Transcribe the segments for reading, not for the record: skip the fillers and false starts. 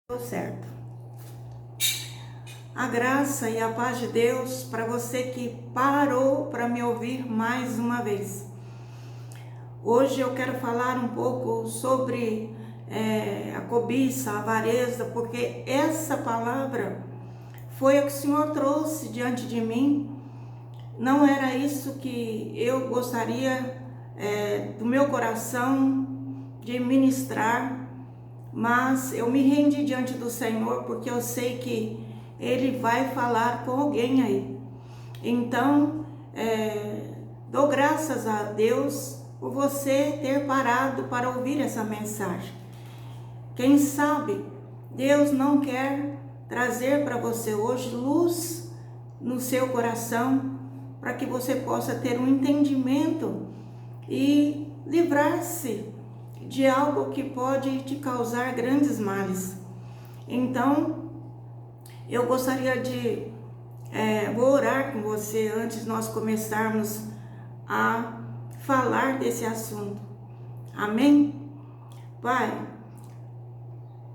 Deu certo. A graça e a paz de Deus para você que parou para me ouvir mais uma vez. Hoje eu quero falar um pouco sobre a cobiça, a avareza, porque essa palavra foi a que o Senhor trouxe diante de mim. Não era isso que eu gostaria do meu coração de ministrar, mas eu me rendi diante do Senhor porque eu sei que Ele vai falar com alguém aí. Então, dou graças a Deus por você ter parado para ouvir essa mensagem. Quem sabe Deus não quer trazer para você hoje luz no seu coração, para que você possa ter um entendimento e livrar-se de algo que pode te causar grandes males. Então, eu gostaria de vou orar com você antes de nós começarmos a falar desse assunto. Amém? Pai,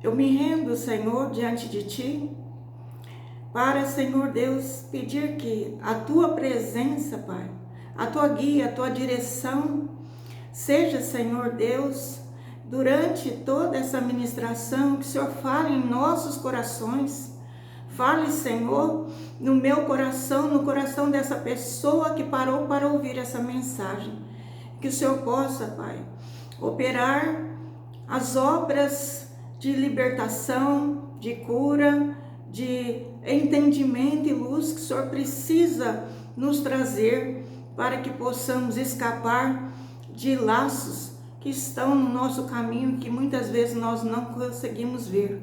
eu me rendo, Senhor, diante de Ti, para, Senhor Deus, pedir que a Tua presença, Pai, a Tua guia, a Tua direção, seja, Senhor Deus, durante toda essa ministração, que o Senhor fale em nossos corações. Fale, Senhor, no meu coração, no coração dessa pessoa que parou para ouvir essa mensagem. Que o Senhor possa, Pai, operar as obras de libertação, de cura, de entendimento e luz que o Senhor precisa nos trazer para que possamos escapar de laços que estão no nosso caminho, que muitas vezes nós não conseguimos ver.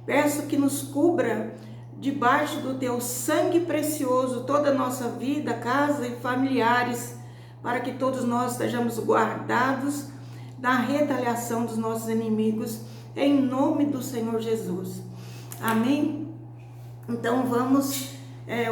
Peço que nos cubra debaixo do Teu sangue precioso toda a nossa vida, casa e familiares, para que todos nós estejamos guardados da retaliação dos nossos inimigos, em nome do Senhor Jesus. Amém? Então vamos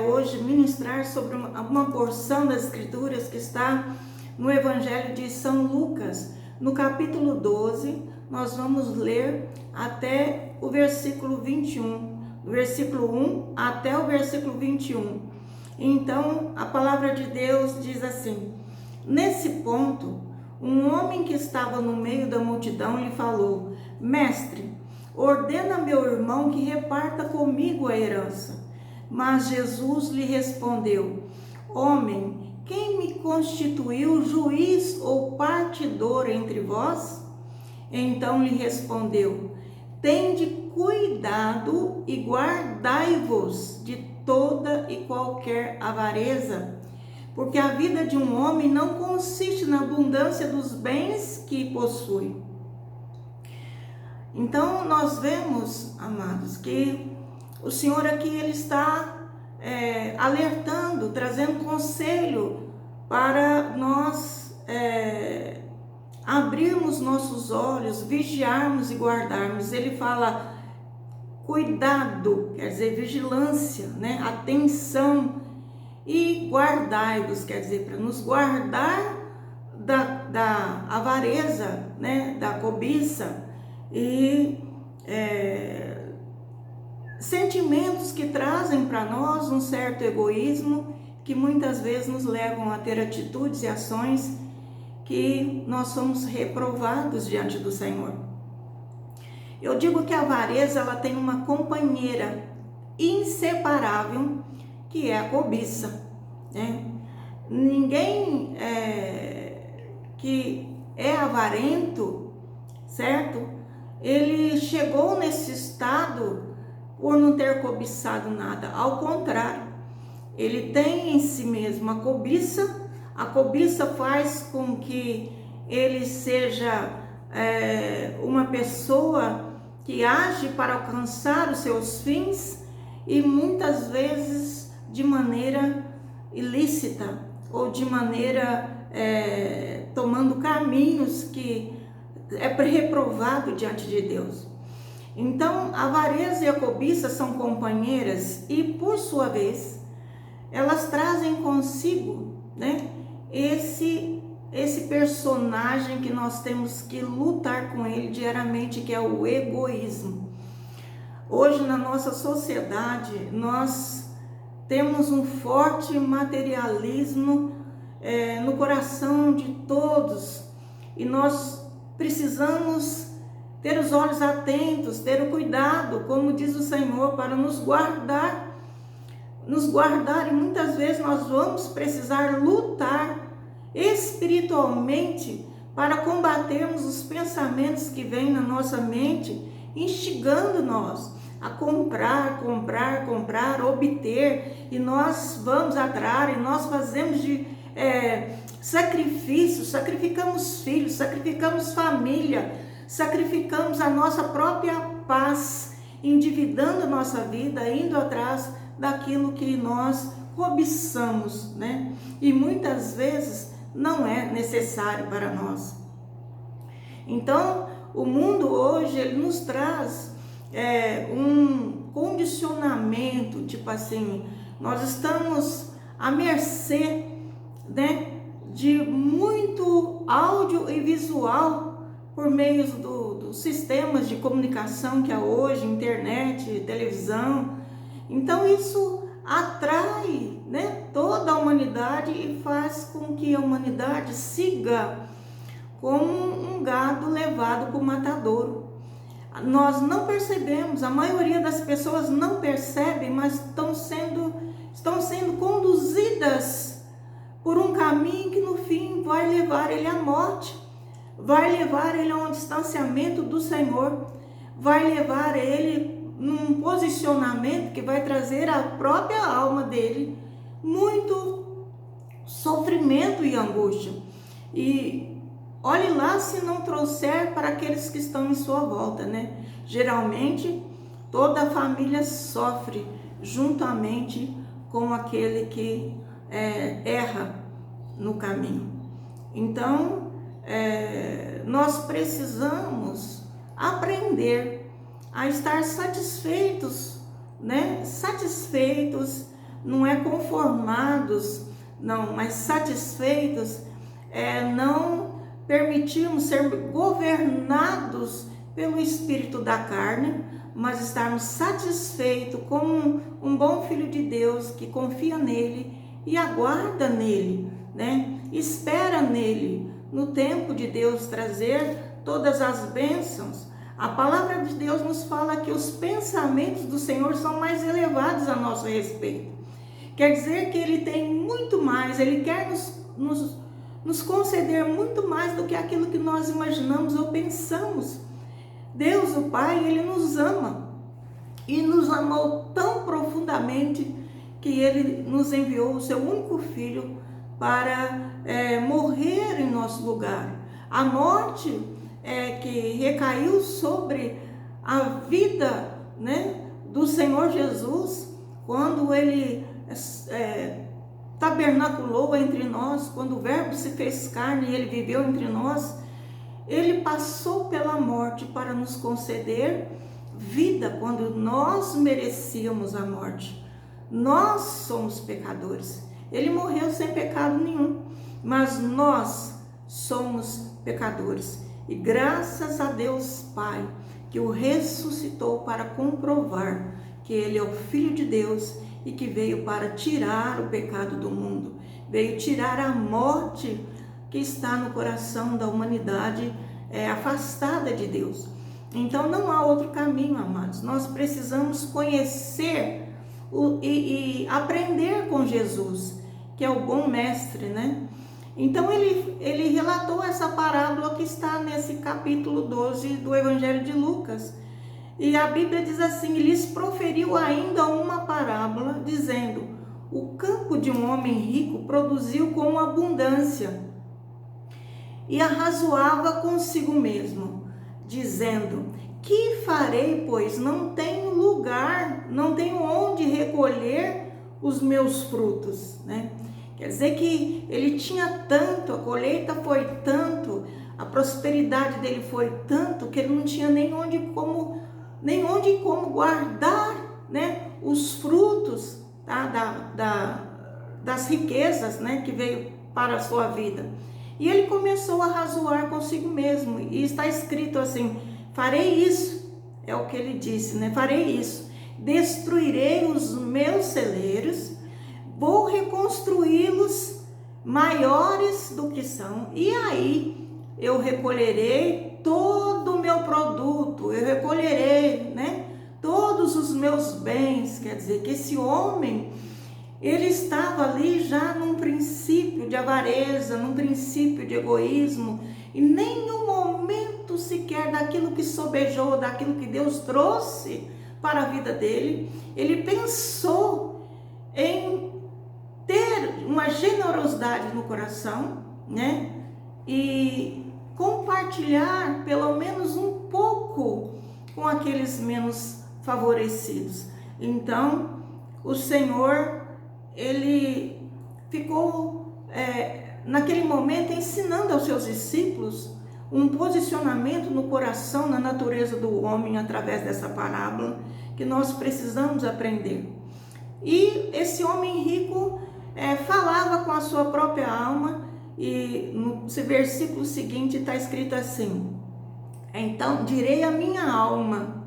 hoje ministrar sobre uma porção das Escrituras que está no Evangelho de São Lucas, no capítulo 12, nós vamos ler até o versículo 21, do versículo 1 até o versículo 21. Então, a palavra de Deus diz assim: nesse ponto, um homem que estava no meio da multidão lhe falou: Mestre, ordena meu irmão que reparta comigo a herança. Mas Jesus lhe respondeu: Homem, quem me constituiu juiz ou partidor entre vós? Então lhe respondeu: Tende cuidado e guardai-vos de toda e qualquer avareza, porque a vida de um homem não consiste na abundância dos bens que possui. Então nós vemos, amados, que o Senhor aqui ele está alertando, trazendo conselho para nós abrirmos nossos olhos, vigiarmos e guardarmos. Ele fala cuidado, quer dizer vigilância, né? Atenção, e guardai-vos, quer dizer para nos guardar da avareza, né? Da cobiça e sentimentos que trazem para nós um certo egoísmo, que muitas vezes nos levam a ter atitudes e ações que nós somos reprovados diante do Senhor. Eu digo que a avareza ela tem uma companheira inseparável, que é a cobiça, né? Ninguém que é avarento, certo? Ele chegou nesse estado por não ter cobiçado nada. Ao contrário, ele tem em si mesmo a cobiça. A cobiça faz com que ele seja uma pessoa que age para alcançar os seus fins e muitas vezes de maneira ilícita ou de maneira tomando caminhos que é reprovado diante de Deus. Então, a avareza e a cobiça são companheiras e, por sua vez, elas trazem consigo, né, esse personagem que nós temos que lutar com ele diariamente, que é o egoísmo. Hoje na nossa sociedade nós temos um forte materialismo no coração de todos, e nós precisamos ter os olhos atentos, ter o cuidado, como diz o Senhor, para nos guardar, e muitas vezes nós vamos precisar lutar espiritualmente para combatermos os pensamentos que vêm na nossa mente, instigando nós a comprar, obter, e nós vamos atrás, e nós fazemos sacrifícios, sacrificamos filhos, sacrificamos família, sacrificamos a nossa própria paz, endividando a nossa vida, indo atrás daquilo que nós cobiçamos, né? E muitas vezes não é necessário para nós. Então, o mundo hoje, ele nos traz um condicionamento, tipo assim, nós estamos à mercê, né, de muito áudio e visual por meio dos sistemas de comunicação que há hoje, internet, televisão. Então isso atrai, né, toda a humanidade e faz com que a humanidade siga como um gado levado para o matadouro. Nós não percebemos, a maioria das pessoas não percebem, mas estão sendo conduzidas por um caminho que no fim vai levar ele à morte, vai levar ele a um distanciamento do Senhor, vai levar ele num posicionamento que vai trazer à própria alma dele muito sofrimento e angústia. E olhe lá se não trouxer para aqueles que estão em sua volta, né? Geralmente, toda a família sofre juntamente com aquele que erra no caminho. Então, nós precisamos aprender a estar satisfeitos, né? Satisfeitos, não é conformados, não, mas satisfeitos, não permitirmos ser governados pelo espírito da carne, mas estarmos satisfeitos como um bom filho de Deus que confia nele e aguarda nele, né? Espera nele, no tempo de Deus trazer todas as bênçãos. A palavra de Deus nos fala que os pensamentos do Senhor são mais elevados a nosso respeito. Quer dizer que ele tem muito mais, ele quer nos conceder muito mais do que aquilo que nós imaginamos ou pensamos. Deus, o Pai, ele nos ama e nos amou tão profundamente que ele nos enviou o seu único filho para morrer em nosso lugar. A morte que recaiu sobre a vida, né, do Senhor Jesus, quando ele tabernaculou entre nós, quando o Verbo se fez carne e ele viveu entre nós, ele passou pela morte para nos conceder vida quando nós merecíamos a morte. Nós somos pecadores. Ele morreu sem pecado nenhum, mas nós somos pecadores. E graças a Deus Pai, que o ressuscitou para comprovar que ele é o Filho de Deus e que veio para tirar o pecado do mundo, veio tirar a morte que está no coração da humanidade afastada de Deus. Então não há outro caminho, amados. Nós precisamos conhecer e aprender com Jesus, que é o bom mestre, né? Então ele relatou essa parábola que está nesse capítulo 12 do Evangelho de Lucas. E a Bíblia diz assim: lhes proferiu ainda uma parábola, dizendo: o campo de um homem rico produziu com abundância. E arrazoava consigo mesmo, dizendo: que farei, pois não tenho lugar, não tenho onde recolher os meus frutos, né? Quer dizer que ele tinha tanto, a colheita foi tanto, a prosperidade dele foi tanto, que ele não tinha nem onde como guardar, né, os frutos, tá, das riquezas, né, que veio para a sua vida. E ele começou a razoar consigo mesmo, e está escrito assim: farei isso, é o que ele disse, né? Farei isso, destruirei os meus celeiros, vou reconstruí-los maiores do que são, e aí eu recolherei todo o meu produto, eu recolherei, né, todos os meus bens. Quer dizer que esse homem, ele estava ali já num princípio de avareza, num princípio de egoísmo, e nenhum momento sequer daquilo que sobejou, daquilo que Deus trouxe para a vida dele, ele pensou em ter uma generosidade no coração, né? E compartilhar pelo menos um pouco com aqueles menos favorecidos. Então, o Senhor, ele ficou naquele momento ensinando aos seus discípulos um posicionamento no coração, na natureza do homem, através dessa parábola, que nós precisamos aprender. E esse homem rico falava com a sua própria alma, e no versículo seguinte está escrito assim: então direi à minha alma,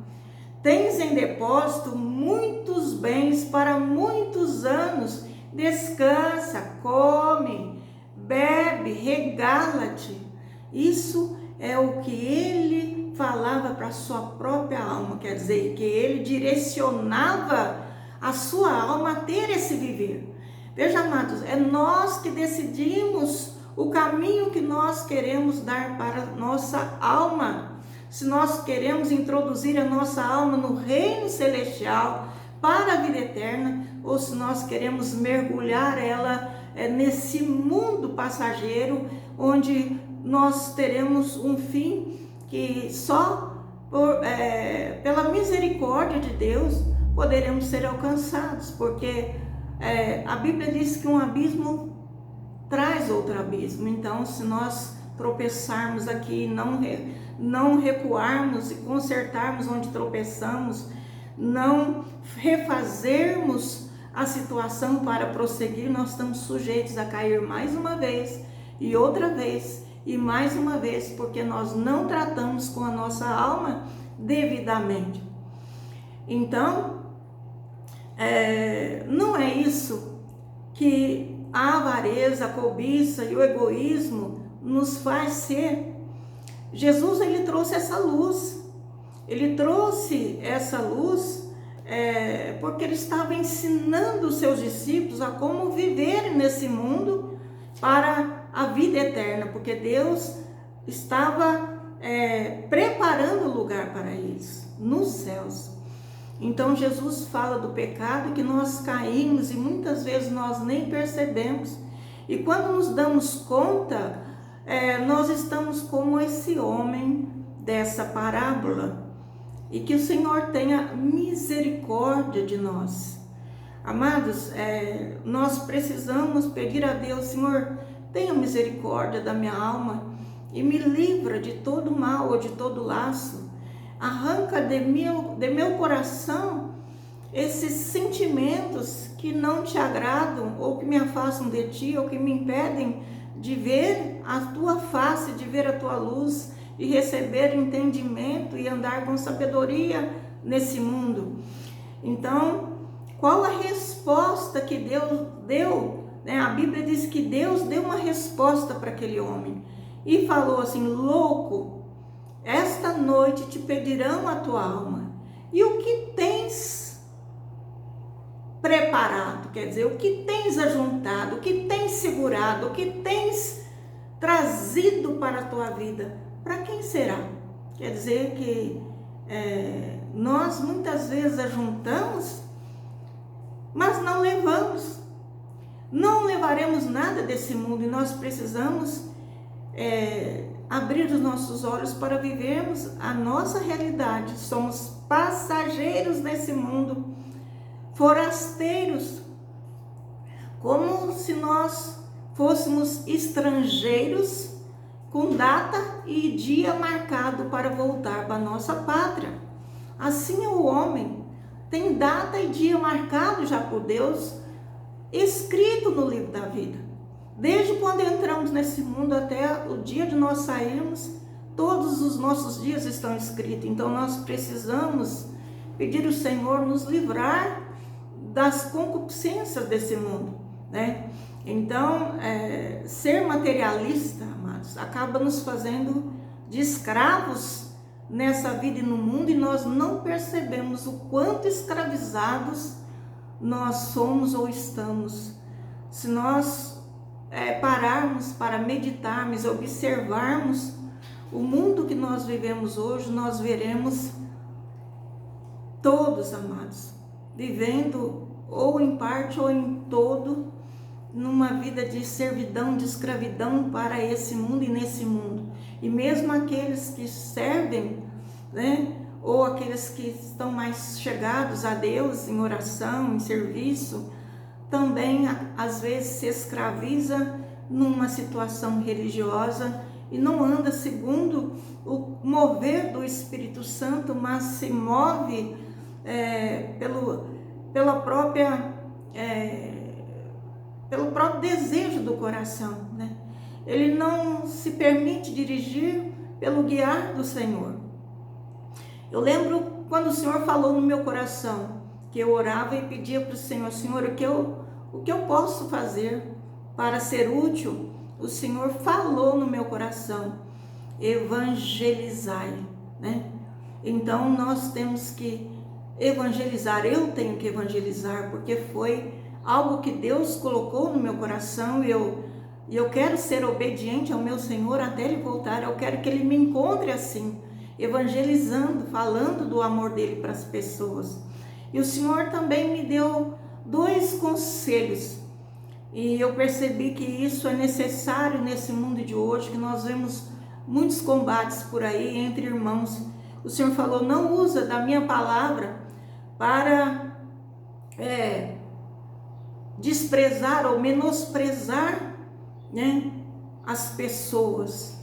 tens em depósito muitos bens para muitos anos, descansa, come, bebe, regala-te. Isso é o que ele falava para a sua própria alma, quer dizer, que ele direcionava a sua alma a ter esse viver. Veja, amados, é nós que decidimos o caminho que nós queremos dar para a nossa alma. Se nós queremos introduzir a nossa alma no reino celestial para a vida eterna, ou se nós queremos mergulhar ela nesse mundo passageiro, onde nós teremos um fim que só pela misericórdia de Deus poderemos ser alcançados, porque a Bíblia diz que um abismo traz outro abismo. Então, se nós tropeçarmos aqui, não recuarmos e consertarmos onde tropeçamos, não refazermos a situação para prosseguir, nós estamos sujeitos a cair mais uma vez e outra vez e mais uma vez, porque nós não tratamos com a nossa alma devidamente. Então, não é isso que a avareza, a cobiça e o egoísmo nos faz ser. Jesus, ele trouxe essa luz. Ele trouxe essa luz porque ele estava ensinando os seus discípulos a como viver nesse mundo para a vida eterna, porque Deus estava preparando lugar para eles nos céus. Então Jesus fala do pecado, que nós caímos e muitas vezes nós nem percebemos. E quando nos damos conta, nós estamos como esse homem dessa parábola. E que o Senhor tenha misericórdia de nós. Amados, nós precisamos pedir a Deus: Senhor, tenha misericórdia da minha alma e me livra de todo mal ou de todo laço. Arranca de meu coração esses sentimentos que não te agradam, ou que me afastam de ti, ou que me impedem de ver a tua face, de ver a tua luz, e receber entendimento e andar com sabedoria nesse mundo. Então, qual a resposta que Deus deu? A Bíblia diz que Deus deu uma resposta para aquele homem e falou assim: louco, esta noite te pedirão a tua alma, e o que tens preparado, quer dizer, o que tens ajuntado, o que tens segurado, o que tens trazido para a tua vida, para quem será? Quer dizer que nós muitas vezes ajuntamos, mas não levamos, não levaremos nada desse mundo, e nós precisamos abrir os nossos olhos para vivermos a nossa realidade. Somos passageiros nesse mundo, forasteiros, como se nós fôssemos estrangeiros com data e dia marcado para voltar para a nossa pátria. Assim é o homem, tem data e dia marcado já por Deus, escrito no livro da vida. Desde quando entramos nesse mundo até o dia de nós sairmos, todos os nossos dias estão escritos. Então nós precisamos pedir ao Senhor nos livrar das concupiscências desse mundo, né? Então, ser materialista, amados, acaba nos fazendo de escravos nessa vida e no mundo, e nós não percebemos o quanto escravizados nós somos ou estamos. Se nós pararmos para meditarmos, observarmos o mundo que nós vivemos hoje, nós veremos todos, amados, vivendo ou em parte ou em todo, numa vida de servidão, de escravidão para esse mundo e nesse mundo. E mesmo aqueles que servem, né, ou aqueles que estão mais chegados a Deus em oração, em serviço, também às vezes se escraviza numa situação religiosa e não anda segundo o mover do Espírito Santo, mas se move pelo próprio desejo do coração, né? Ele não se permite dirigir pelo guiar do Senhor. Eu lembro quando o Senhor falou no meu coração, que eu orava e pedia para o Senhor: Senhor, o que eu posso fazer para ser útil? O Senhor falou no meu coração: evangelizai, né? Então nós temos que evangelizar, eu tenho que evangelizar, porque foi algo que Deus colocou no meu coração, e eu quero ser obediente ao meu Senhor até Ele voltar. Eu quero que Ele me encontre assim, evangelizando, falando do amor dEle para as pessoas. E o Senhor também me deu 2 conselhos, e eu percebi que isso é necessário nesse mundo de hoje, que nós vemos muitos combates por aí entre irmãos. O Senhor falou: não usa da minha palavra para desprezar ou menosprezar, né, as pessoas.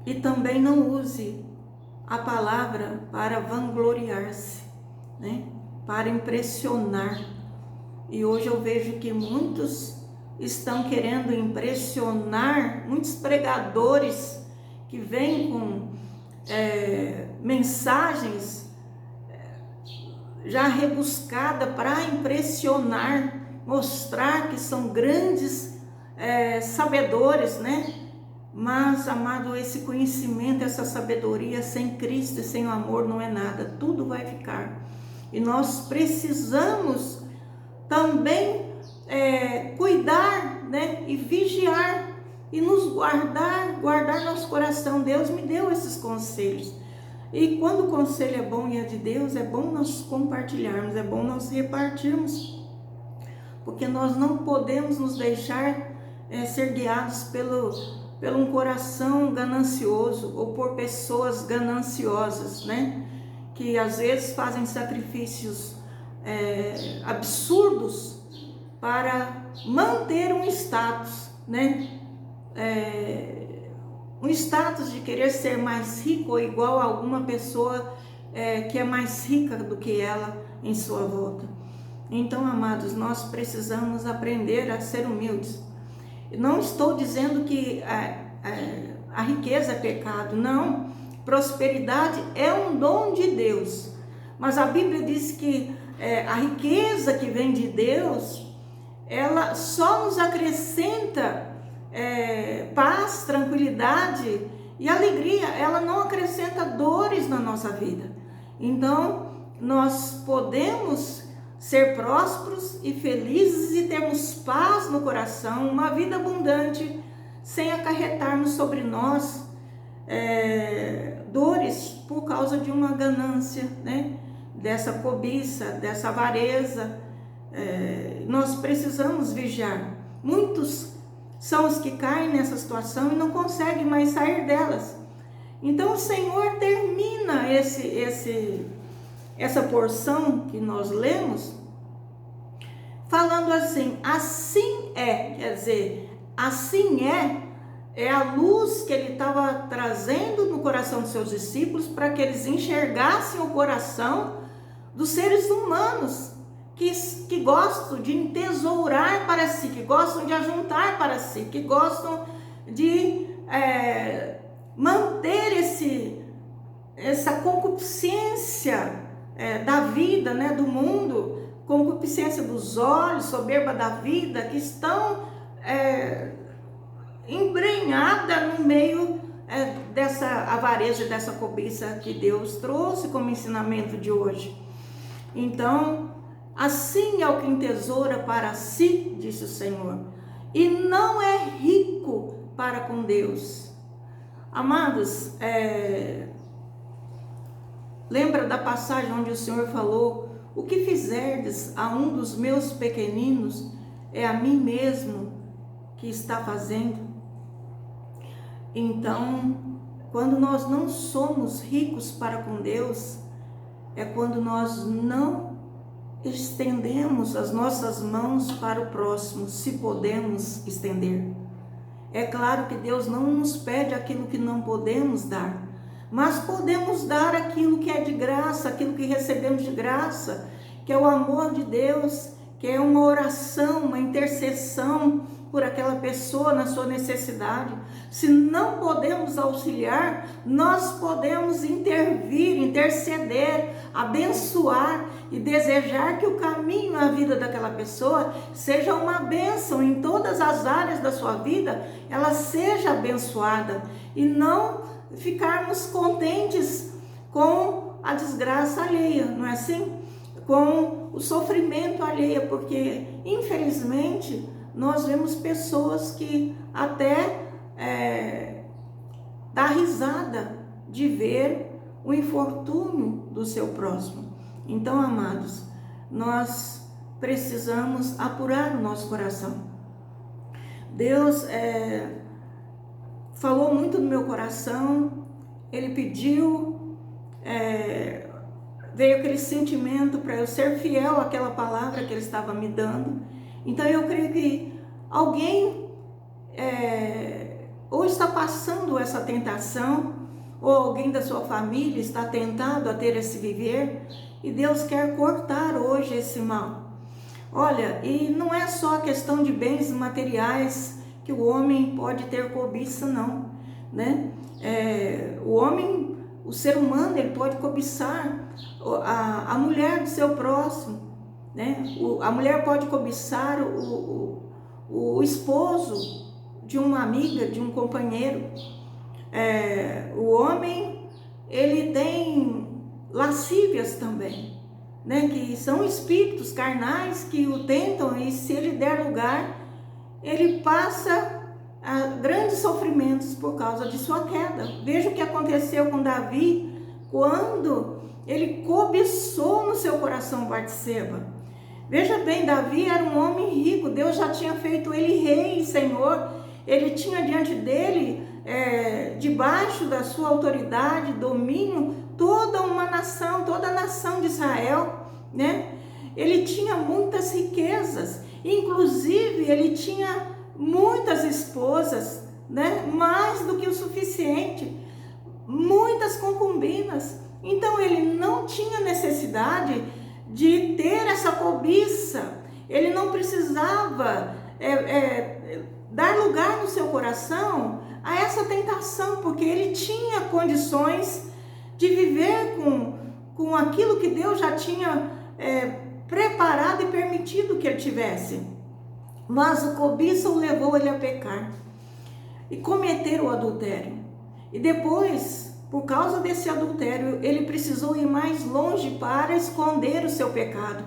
E também não use a palavra para vangloriar-se, né, para impressionar. E hoje eu vejo que muitos estão querendo impressionar, muitos pregadores que vêm com mensagens já rebuscada para impressionar, mostrar que são grandes sabedores, né? Mas, amado, esse conhecimento, essa sabedoria sem Cristo e sem o amor não é nada, tudo vai ficar. E nós precisamos também cuidar, né? E vigiar e nos guardar nosso coração. Deus me deu esses conselhos. E quando o conselho é bom e é de Deus, é bom nós compartilharmos, é bom nós repartirmos, porque nós não podemos nos deixar ser guiados pelo um coração ganancioso ou por pessoas gananciosas, né? Que às vezes fazem sacrifícios absurdos para manter um status, né? Um status de querer ser mais rico ou igual a alguma pessoa que é mais rica do que ela em sua volta. Então, amados, nós precisamos aprender a ser humildes. Não estou dizendo que a riqueza é pecado, não. Prosperidade é um dom de Deus, mas a Bíblia diz que a riqueza que vem de Deus, ela só nos acrescenta paz, tranquilidade e alegria. Ela não acrescenta dores na nossa vida. Então nós podemos ser prósperos e felizes e termos paz no coração, uma vida abundante, sem acarretarmos sobre nós dores por causa de uma ganância, né? Dessa cobiça, dessa avareza. Nós precisamos vigiar. Muitos são os que caem nessa situação e não conseguem mais sair delas. Então o Senhor termina essa porção que nós lemos falando assim: assim é, quer dizer, assim é a luz que ele estava trazendo no coração dos seus discípulos para que eles enxergassem o coração dos seres humanos que gostam de entesourar para si, que gostam de ajuntar para si, que gostam de manter essa concupiscência da vida, né, do mundo, concupiscência dos olhos, soberba da vida, que estão embrenhadas no meio dessa avareza, dessa cobiça que Deus trouxe como ensinamento de hoje. Então, assim é o que entesoura para si, disse o Senhor, e não é rico para com Deus. Amados, lembra da passagem onde o Senhor falou: o que fizerdes a um dos meus pequeninos, é a mim mesmo que está fazendo. Então, quando nós não somos ricos para com Deus, é quando nós não estendemos as nossas mãos para o próximo, se podemos estender. É claro que Deus não nos pede aquilo que não podemos dar, mas podemos dar aquilo que é de graça, aquilo que recebemos de graça, que é o amor de Deus, que é uma oração, uma intercessão por aquela pessoa na sua necessidade. Se não podemos auxiliar, nós podemos intervir, interceder, abençoar e desejar que o caminho na vida daquela pessoa seja uma bênção em todas as áreas da sua vida, ela seja abençoada, e não ficarmos contentes com a desgraça alheia, não é assim? Com o sofrimento alheio, porque infelizmente nós vemos pessoas que até dá risada de ver o infortúnio do seu próximo. Então, amados, nós precisamos apurar o nosso coração. Deus falou muito no meu coração, Ele pediu, veio aquele sentimento para eu ser fiel àquela palavra que Ele estava me dando. Então eu creio que alguém ou está passando essa tentação, ou alguém da sua família está tentado a ter esse viver, e Deus quer cortar hoje esse mal. Olha, e não é só a questão de bens materiais que o homem pode ter cobiça, não, né? O homem, o ser humano, ele pode cobiçar a mulher do seu próximo, né? A mulher pode cobiçar o esposo de uma amiga, de um companheiro. O homem, ele tem lascívias também, né? Que são espíritos carnais que o tentam, e se ele der lugar, ele passa grandes sofrimentos por causa de sua queda. Veja o que aconteceu com Davi, quando ele cobiçou no seu coração Batseba. Veja bem, Davi era um homem rico, Deus já tinha feito ele rei e senhor, ele tinha diante dele, debaixo da sua autoridade, domínio, toda uma nação, toda a nação de Israel, né? Ele tinha muitas riquezas, inclusive ele tinha muitas esposas, né? Mais do que o suficiente, muitas concubinas. Então ele não tinha necessidade de ter essa cobiça, ele não precisava dar lugar no seu coração a essa tentação, porque ele tinha condições de viver com aquilo que Deus já tinha preparado e permitido que ele tivesse. Mas o cobiça o levou ele a pecar e cometer o adultério. E depois, por causa desse adultério, ele precisou ir mais longe para esconder o seu pecado.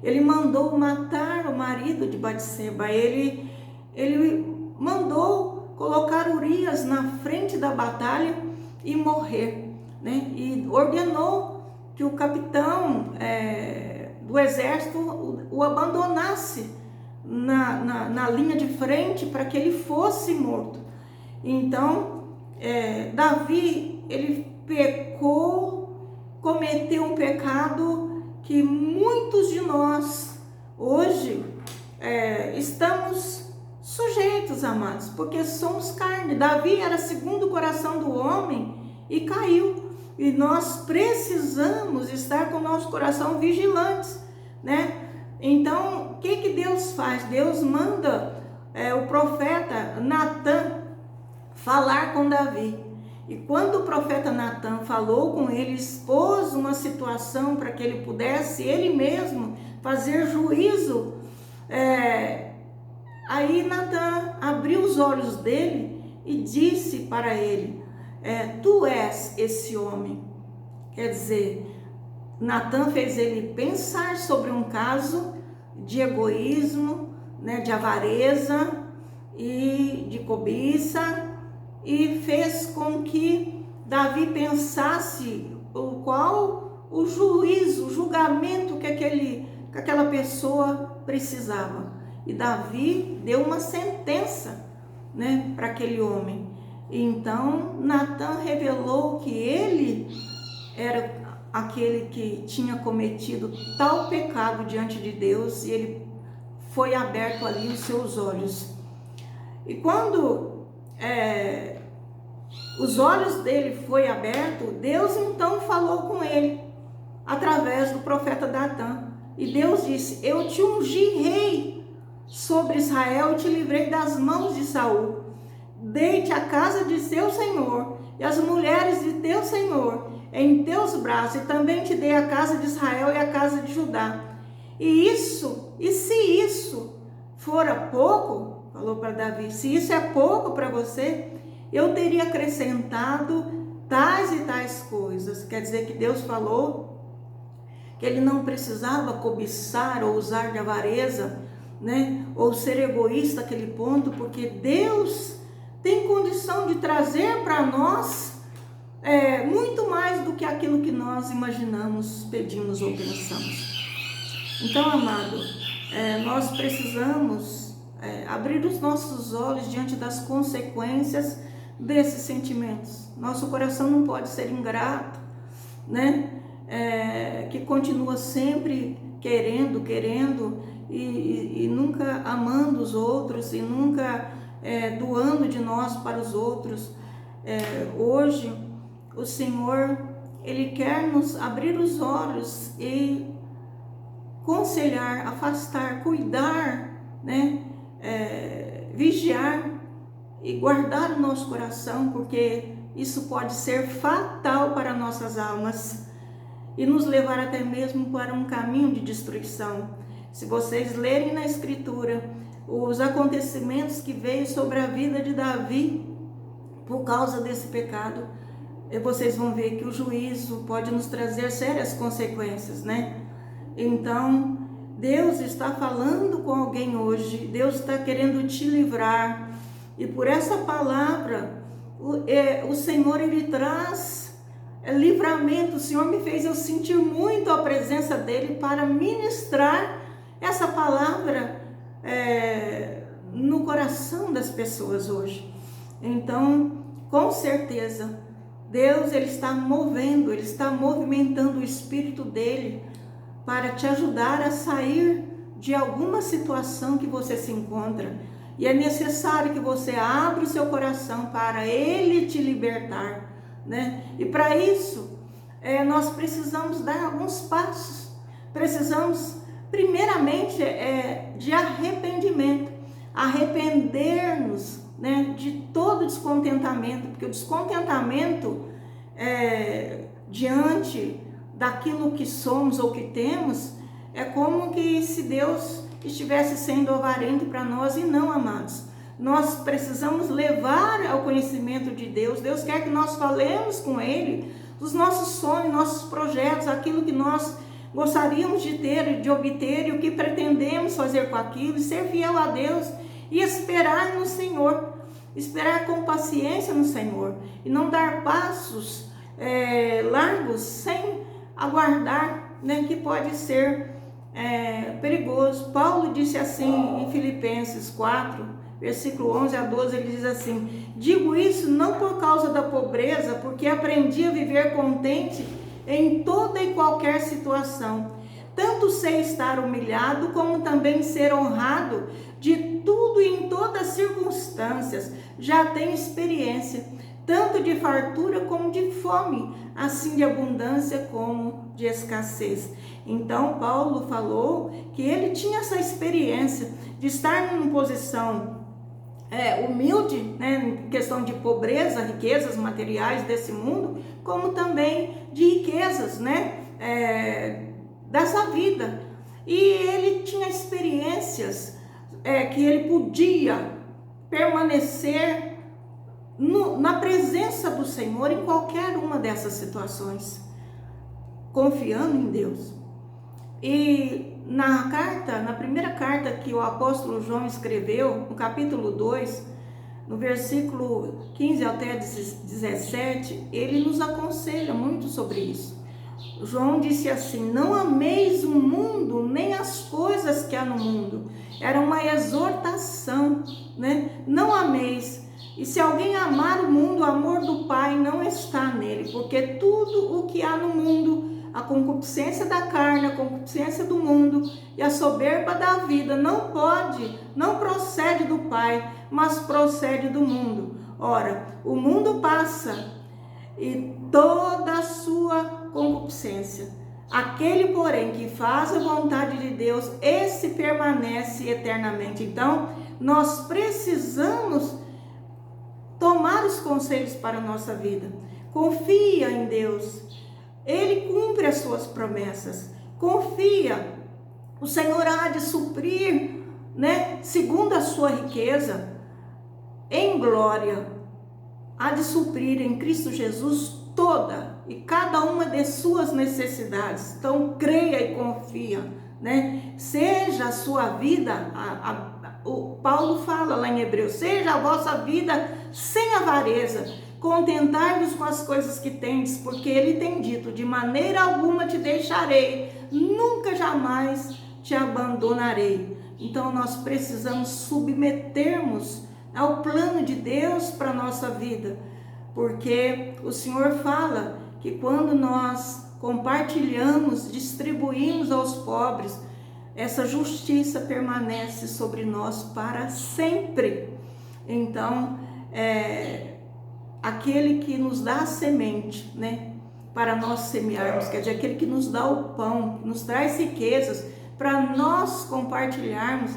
Ele mandou matar o marido de Batseba. Ele mandou colocar Urias na frente da batalha e morrer, né? E ordenou que o capitão do exército o abandonasse na linha de frente para que ele fosse morto. Então, Davi, ele pecou, cometeu um pecado que muitos de nós hoje estamos sujeitos, amados, porque somos carne. Davi era segundo o coração do homem e caiu. E nós precisamos estar com o nosso coração vigilantes, né? Então, o que Deus faz? Deus manda o profeta Natan falar com Davi. E quando o profeta Natan falou com ele, expôs uma situação para que ele pudesse ele mesmo fazer juízo, aí Natan abriu os olhos dele e disse para ele, tu és esse homem. Quer dizer, Natan fez ele pensar sobre um caso de egoísmo, né, de avareza e de cobiça, e fez com que Davi pensasse qual o juízo, o julgamento que aquela pessoa precisava. E Davi deu uma sentença, né, para aquele homem. Então Natan revelou que ele era aquele que tinha cometido tal pecado diante de Deus, e ele foi aberto ali os seus olhos. E quando os olhos dele foi aberto, Deus então falou com ele através do profeta Natan. E Deus disse, eu te ungi rei sobre Israel e te livrei das mãos de Saul. Dei-te a casa de teu senhor e as mulheres de teu senhor em teus braços, e também te dei a casa de Israel e a casa de Judá. E se isso fora pouco, falou para Davi, se isso é pouco para você, eu teria acrescentado tais e tais coisas. Quer dizer que Deus falou que ele não precisava cobiçar ou usar de avareza, né, ou ser egoísta naquele ponto, porque Deus tem condição de trazer para nós muito mais do que aquilo que nós imaginamos, pedimos ou pensamos. Então, amado, nós precisamos abrir os nossos olhos diante das consequências desses sentimentos. Nosso coração não pode ser ingrato, né? Que continua sempre querendo e nunca amando os outros e nunca doando de nós para os outros. Hoje o Senhor, Ele quer nos abrir os olhos e aconselhar, afastar, cuidar, né? Vigiar e guardar o nosso coração, porque isso pode ser fatal para nossas almas e nos levar até mesmo para um caminho de destruição. Se vocês lerem na Escritura os acontecimentos que veio sobre a vida de Davi por causa desse pecado, vocês vão ver que o juízo pode nos trazer sérias consequências, né? Então, Deus está falando com alguém hoje, Deus está querendo te livrar, e por essa palavra, o Senhor, Ele traz livramento. O Senhor me fez eu sentir muito a presença dEle para ministrar essa palavra no coração das pessoas hoje. Então, com certeza, Deus, Ele está movendo, Ele está movimentando o Espírito dEle para te ajudar a sair de alguma situação que você se encontra. E é necessário que você abra o seu coração para Ele te libertar, né? E para isso, nós precisamos dar alguns passos. Precisamos, primeiramente, de arrependimento. Arrepender-nos, né, de todo descontentamento, porque o descontentamento diante daquilo que somos ou que temos é como que se Deus estivesse sendo avarento para nós, e não, amados. Nós precisamos levar ao conhecimento de Deus. Deus quer que nós falemos com Ele os nossos sonhos, nossos projetos, aquilo que nós gostaríamos de ter, de obter, e o que pretendemos fazer com aquilo, e ser fiel a Deus e esperar no Senhor, esperar com paciência no Senhor, e não dar passos largos sem aguardar, né, que pode ser perigoso. Paulo disse assim em Filipenses 4, versículo 11 a 12, ele diz assim: digo isso não por causa da pobreza, porque aprendi a viver contente em toda e qualquer situação. Tanto sei estar humilhado, como também ser honrado. De tudo e em todas as circunstâncias já tenho experiência, tanto de fartura como de fome, assim de abundância como de escassez. Então Paulo falou que ele tinha essa experiência de estar numa posição humilde, né, em questão de pobreza, riquezas materiais desse mundo, como também de riquezas, né, dessa vida. E ele tinha experiências que ele podia permanecer na presença do Senhor em qualquer uma dessas situações, confiando em Deus. E na primeira carta que o apóstolo João escreveu, no capítulo 2, no versículo 15 até 17, ele nos aconselha muito sobre isso. João disse assim: não ameis o mundo, nem as coisas que há no mundo. Era uma exortação, né? Não ameis. E se alguém amar o mundo, o amor do Pai não está nele, porque tudo o que há no mundo, a concupiscência da carne, a concupiscência do mundo e a soberba da vida não procede do Pai, mas procede do mundo. Ora, o mundo passa e toda a sua concupiscência. Aquele, porém, que faz a vontade de Deus, esse permanece eternamente. Então, nós precisamos tomar os conselhos para a nossa vida. Confia em Deus. Ele cumpre as suas promessas. Confia. O Senhor há de suprir, né, segundo a sua riqueza, em glória, há de suprir em Cristo Jesus toda e cada uma de suas necessidades. Então, creia e confia, né? Seja a sua vida, o Paulo fala lá em Hebreus, seja a vossa vida sem avareza, contentai-vos com as coisas que tendes, porque ele tem dito: de maneira alguma te deixarei, nunca jamais te abandonarei. Então nós precisamos submetermos ao plano de Deus para a nossa vida, porque o Senhor fala que quando nós compartilhamos, distribuímos aos pobres, essa justiça permanece sobre nós para sempre. Então, aquele que nos dá a semente, né, para nós semearmos, quer dizer, aquele que nos dá o pão, que nos traz riquezas para nós compartilharmos,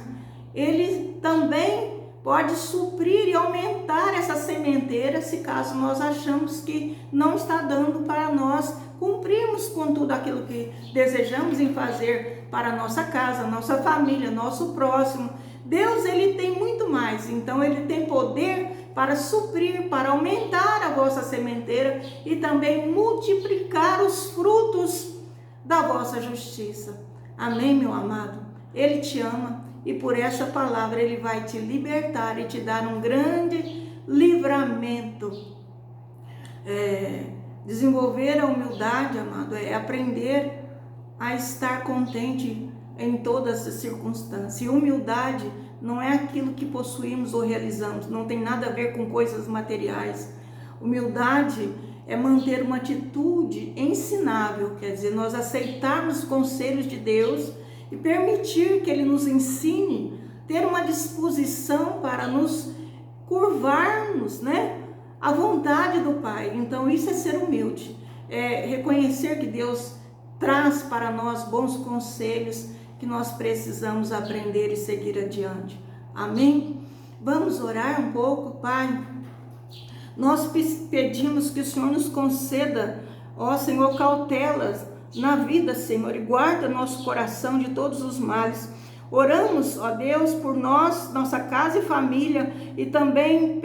ele também pode suprir e aumentar essa sementeira, se caso nós achamos que não está dando para nós cumprirmos com tudo aquilo que desejamos em fazer para a nossa casa, nossa família, nosso próximo. Deus, ele tem muito mais, então ele tem poder para suprir, para aumentar a vossa sementeira e também multiplicar os frutos da vossa justiça. Amém, meu amado? Ele te ama e por essa palavra ele vai te libertar e te dar um grande livramento. Desenvolver a humildade, amado, é aprender a estar contente em todas as circunstâncias. E humildade não é aquilo que possuímos ou realizamos, não tem nada a ver com coisas materiais. Humildade é manter uma atitude ensinável, quer dizer, nós aceitarmos os conselhos de Deus e permitir que Ele nos ensine, ter uma disposição para nos curvarmos, né, à vontade do Pai. Então isso é ser humilde, é reconhecer que Deus traz para nós bons conselhos que nós precisamos aprender e seguir adiante. Amém? Vamos orar um pouco, Pai. Nós pedimos que o Senhor nos conceda, ó Senhor, cautelas na vida, Senhor, e guarda nosso coração de todos os males. Oramos, ó Deus, por nós, nossa casa e família, e também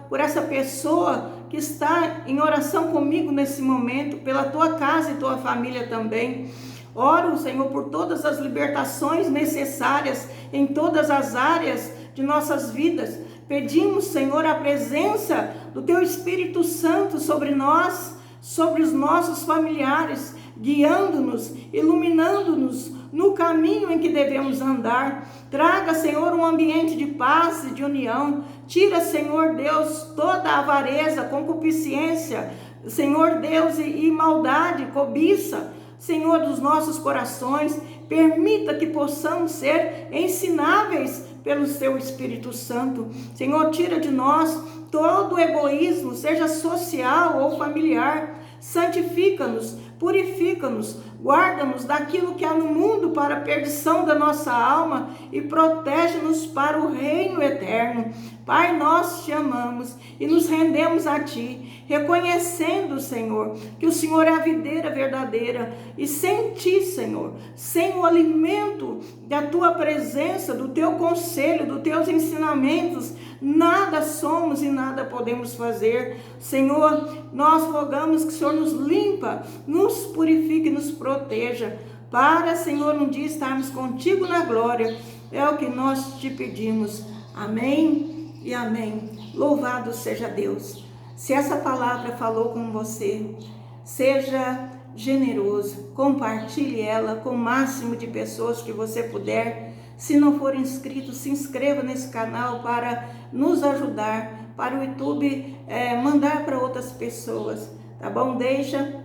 por essa pessoa que está em oração comigo nesse momento, pela tua casa e tua família também. Oro, Senhor, por todas as libertações necessárias em todas as áreas de nossas vidas. Pedimos, Senhor, a presença do Teu Espírito Santo sobre nós, sobre os nossos familiares, guiando-nos, iluminando-nos no caminho em que devemos andar. Traga, Senhor, um ambiente de paz e de união. Tira, Senhor Deus, toda a avareza, concupiscência, Senhor Deus, e maldade, cobiça, Senhor, dos nossos corações. Permita que possamos ser ensináveis pelo Seu Espírito Santo. Senhor, tira de nós todo o egoísmo, seja social ou familiar. Santifica-nos, purifica-nos, guarda-nos daquilo que há no mundo para a perdição da nossa alma e protege-nos para o reino eterno. Pai, nós te amamos e nos rendemos a Ti, reconhecendo, Senhor, que o Senhor é a videira verdadeira e sem Ti, Senhor, sem o alimento da Tua presença, do Teu conselho, dos Teus ensinamentos, nada somos e nada podemos fazer. Senhor, nós rogamos que o Senhor nos limpa, nos purifique e nos proteja, para, Senhor, um dia estarmos contigo na glória. É o que nós te pedimos. Amém e amém. Louvado seja Deus. Se essa palavra falou com você, seja generoso, compartilhe ela com o máximo de pessoas que você puder. Se não for inscrito, se inscreva nesse canal para nos ajudar, para o YouTube mandar para outras pessoas, tá bom? Deixa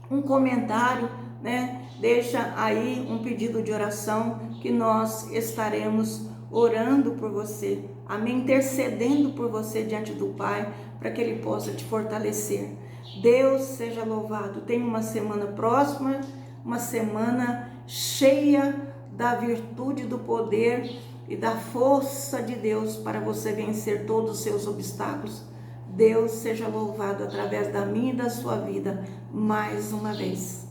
um comentário, né? Deixa aí um pedido de oração que nós estaremos orando por você, amém? Intercedendo por você diante do Pai, para que Ele possa te fortalecer. Deus seja louvado. Tenha uma semana próxima, uma semana cheia da virtude, do poder e da força de Deus para você vencer todos os seus obstáculos. Deus seja louvado através da minha e da sua vida mais uma vez.